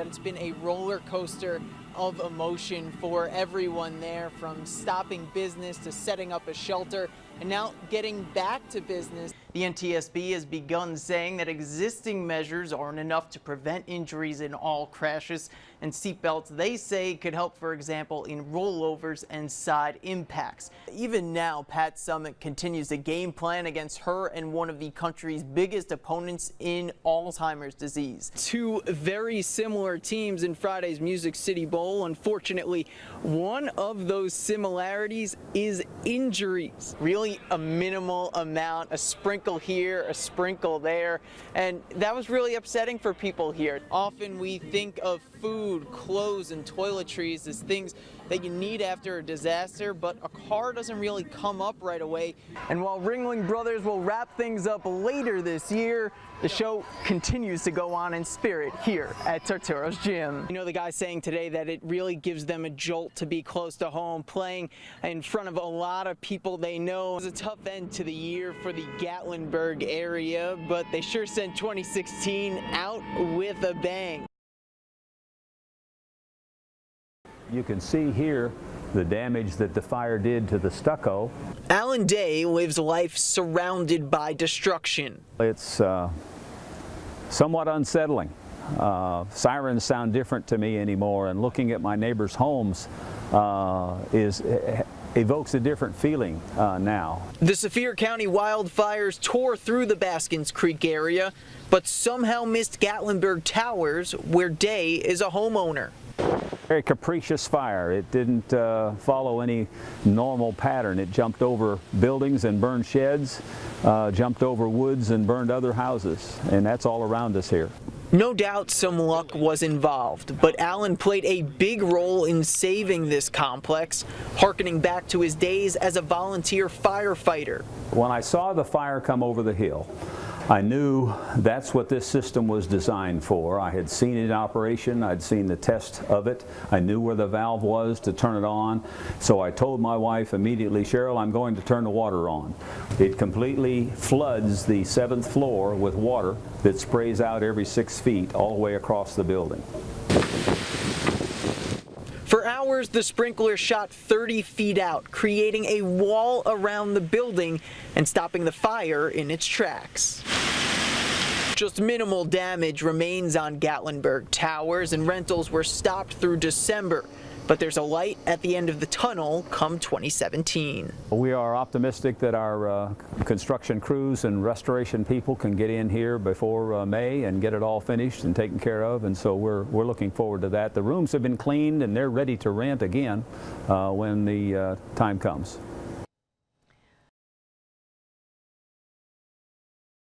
It's been a roller coaster of emotion for everyone there, from stopping business to setting up a shelter and now getting back to business. The NTSB has begun saying that existing measures aren't enough to prevent injuries in all crashes, and seatbelts, they say, could help, for example, in rollovers and side impacts. Even now, Pat Summitt continues the game plan against her and one of the country's biggest opponents in Alzheimer's disease. Two very similar teams in Friday's Music City Bowl. Unfortunately, one of those similarities is injuries. Really a minimal amount, a sprinkle here, a sprinkle there, and that was really upsetting for people here. Often we think of food, clothes, and toiletries as things that you need after a disaster, but a car doesn't really come up right away. And while Ringling Brothers will wrap things up later this year, the show continues to go on in spirit here at Torturo's Gym. You know, the guy saying today that it really gives them a jolt to be close to home, playing in front of a lot of people they know. It was a tough end to the year for the Gatlinburg area, but they sure sent 2016 out with a bang. You can see here the damage that the fire did to the stucco. Alan Day lives life surrounded by destruction. It's somewhat unsettling. Sirens sound different to me anymore, and looking at my neighbors' homes evokes a different feeling now. The Sevier County wildfires tore through the Baskins Creek area, but somehow missed Gatlinburg Towers, where Day is a homeowner. Very capricious fire. It didn't follow any normal pattern. It jumped over buildings and burned sheds, jumped over woods and burned other houses, and that's all around us here. No doubt some luck was involved, but Alan played a big role in saving this complex, harkening back to his days as a volunteer firefighter. When I saw the fire come over the hill, I knew that's what this system was designed for. I had seen it in operation. I'd seen the test of it. I knew where the valve was to turn it on. So I told my wife immediately, Cheryl, I'm going to turn the water on. It completely floods the 7th floor with water that sprays out every 6 feet all the way across the building. For hours, the sprinkler shot 30 feet out, creating a wall around the building and stopping the fire in its tracks. Just minimal damage remains on Gatlinburg Towers, and rentals were stopped through December. But there's a light at the end of the tunnel come 2017. We are optimistic that our construction crews and restoration people can get in here before May and get it all finished and taken care of, and so we're looking forward to that. The rooms have been cleaned and they're ready to rent again when the time comes.